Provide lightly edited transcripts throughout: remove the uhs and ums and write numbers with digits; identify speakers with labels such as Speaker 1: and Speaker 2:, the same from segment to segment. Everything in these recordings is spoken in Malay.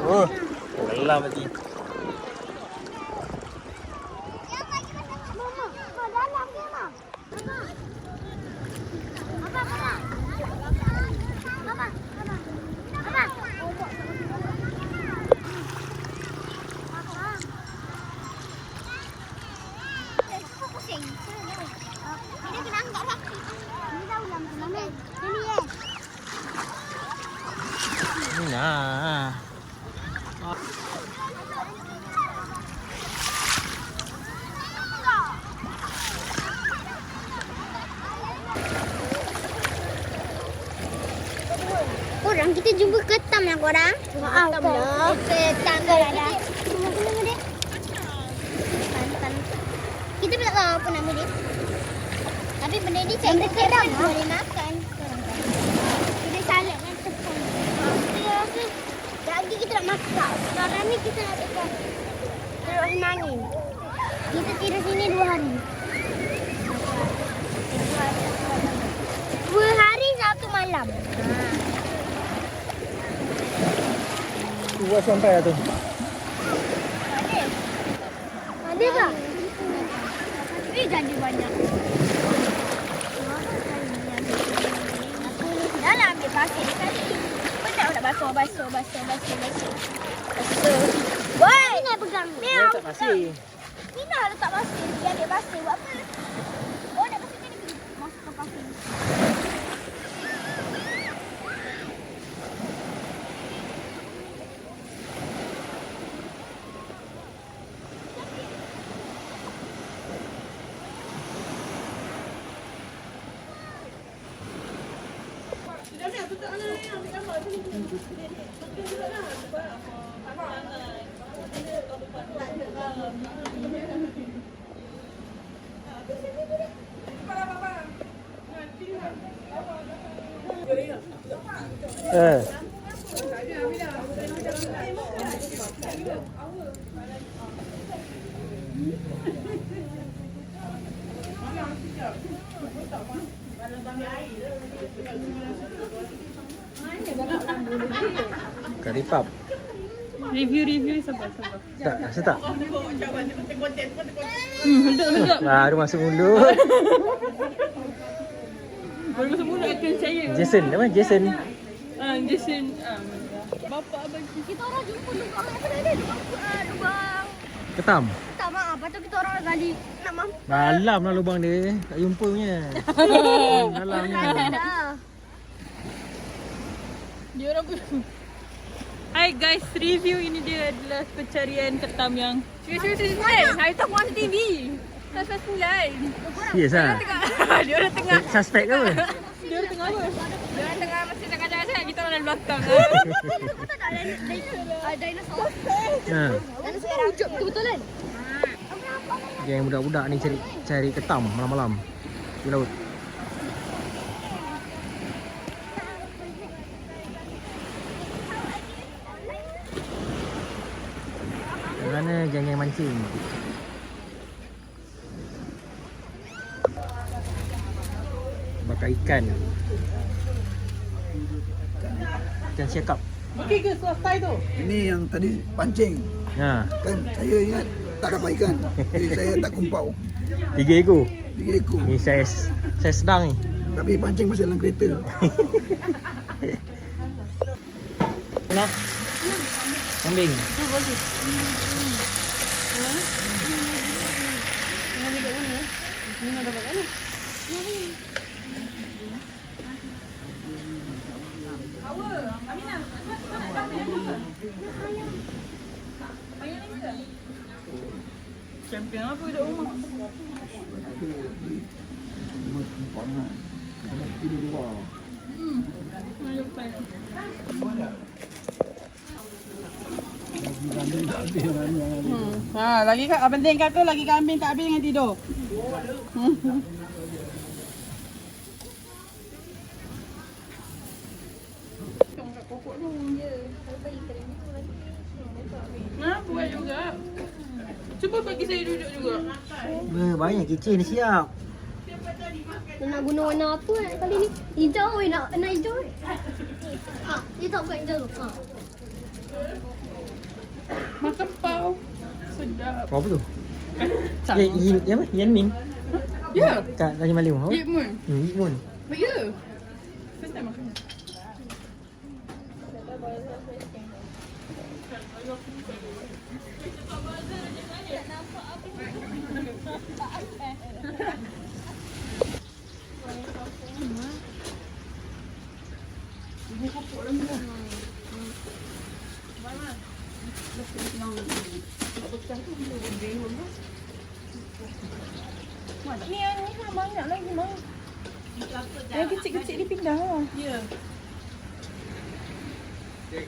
Speaker 1: Oh, lelah tadi. Nah.
Speaker 2: Korang kita jumpa ketam lah korang. Ketam lah. Ketam dah ada. Apa nama dia? Tantan. Kita tak tahu apa nama dia. Tapi benda ni cakap ketam boleh makan. Kita salah kan ketam. Kita rasa lagi kita nak masak. Sekarang ni kita nak dekat Teluk Semangin. Kita tidur sini 2 hari. 2 hari 1 malam.
Speaker 1: Buat sampai lah tu.
Speaker 2: Ada tak? Ini jadi banyak. Dah lah ambil pasir ni tadi. Penat nak basuh. Woi! Ni nak pegang. Ni
Speaker 1: letak pasir.
Speaker 2: Mina letak pasir. Dia ambil pasir. Buat apa? Oh, nak pasir ni pergi. Masuk ke pasir.
Speaker 1: Curry puff.
Speaker 3: Review sabar.
Speaker 1: Tak, rasa tak?
Speaker 3: Sedap.
Speaker 1: Baru masuk mulut.
Speaker 3: Baru masuk mulut akan saya.
Speaker 1: Jason, nama Jason.
Speaker 3: Jason. Bapak abang
Speaker 2: Kita orang jumpa lubang apa tadi? Lubang.
Speaker 1: Ketam.
Speaker 2: Tak maaf. Lepas tu kita orang gali. Nak mampus.
Speaker 1: Dalam lah lubang dia. Tak jumpa punya. Dalamnya.
Speaker 3: dia orang pun. Hai guys, review ini dia adalah pencarian ketam yang Hari tu aku on TV. Sas 9.
Speaker 1: Serius lah?
Speaker 3: Dia orang tengah.
Speaker 1: Suspek ke apa?
Speaker 3: Dia orang tengah apa? Dia orang tengah masih tengah jalan-jalan. Kita orang dalam belakang.
Speaker 2: Dinosaur.
Speaker 1: Ha.
Speaker 2: Dinosaur wujud betul-betul kan?
Speaker 1: Yang budak-budak ni cari ketam malam-malam di laut. Kerana jangan mancing. Bakar ikan. Ikan siakap.
Speaker 3: Okey ke swastai tu?
Speaker 4: Ini yang tadi pancing.
Speaker 1: Ha,
Speaker 4: Kan saya ingat tak dapat ikan. Jadi saya tak kumpau.
Speaker 1: 3 ekor.
Speaker 4: 3 ekor.
Speaker 1: Ni saya sedang ni.
Speaker 4: Tapi pancing masih dalam kereta.
Speaker 1: Nak? Kambing.
Speaker 3: Champion apa dekat rumah? Lagi kat penting kat tu lagi kambing tak habis dengan tidur. Pokok tu je. Nah, buat juga. Cuba bagi saya duduk juga.
Speaker 1: Banyak kitchen ni siap.
Speaker 2: Nak guna warna apa kali ni? Hijau nak hijau. Ha, dia tak bukan hijau tu. Ha.
Speaker 3: Makan pau. Sedap.
Speaker 1: Apa tu?
Speaker 3: Sama.
Speaker 1: Apa? Yan Min?
Speaker 3: Ya.
Speaker 1: Kat Raja Maliu. Apa?
Speaker 3: Yip Moon.
Speaker 1: Yip Moon.
Speaker 3: But ya. First time makan. Ni lah banyak lagi mau. Yang kecil-kecil dia pindah lah. Ya.
Speaker 1: Ya.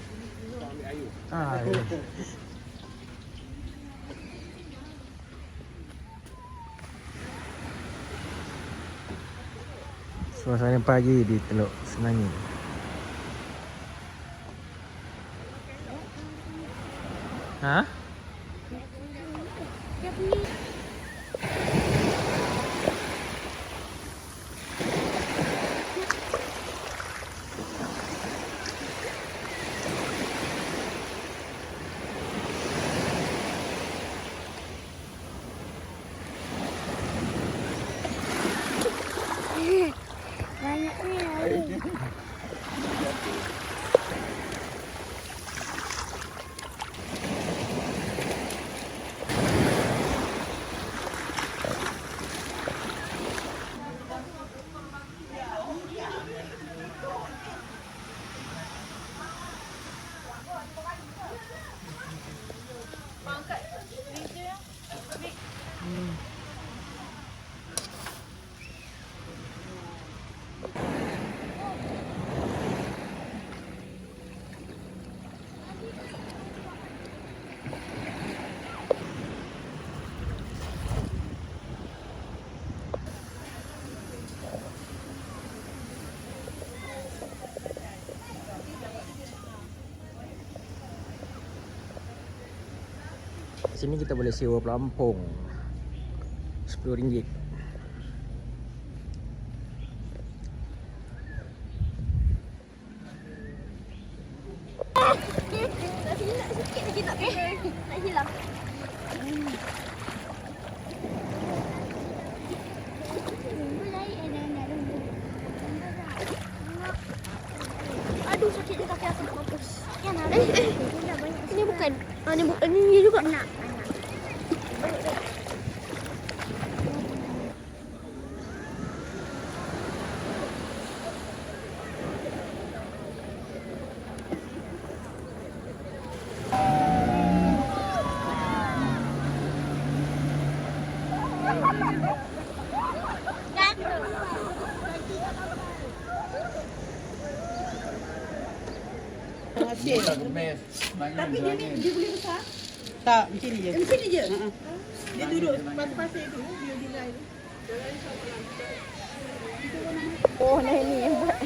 Speaker 1: Suasana pagi di Teluk Senangi. Ha? Sini kita boleh sewa pelampung RM10.
Speaker 2: Nak hilang. Aduh sakit di kaki aku nak mampus. Ini bukan. Ini bukan. Ini juga. Nak.
Speaker 5: Tapi dia boleh besar? Tak, macam ni je. Macam ni je? Dia duduk pasir tu, dia gilai tu.
Speaker 2: Oh, ni yang buat.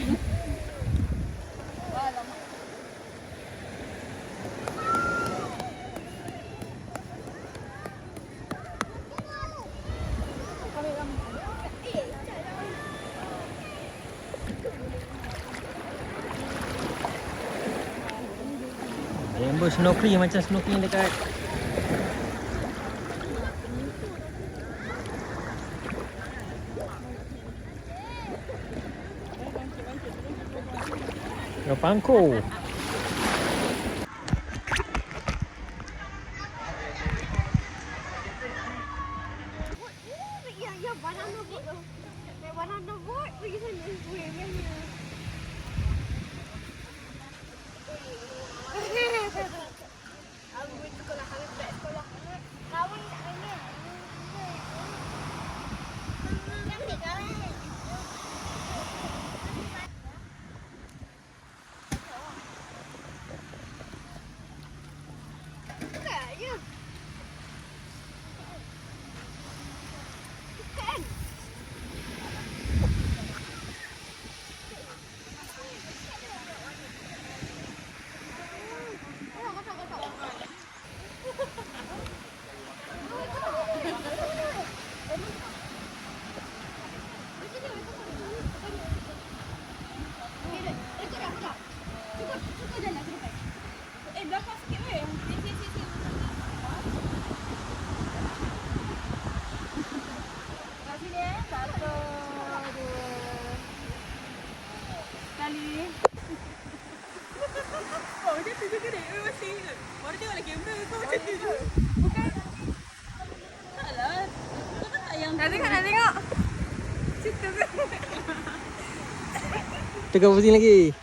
Speaker 1: Rainbow snorkeling macam snorkeling dekat Pangko.
Speaker 2: Ya, banana boat tu. Banana boat pergi sana. Aku pergi sekolah, aku tak sekolah. Kawan tak ada. Cantik kan?
Speaker 1: Tengah pusing lagi.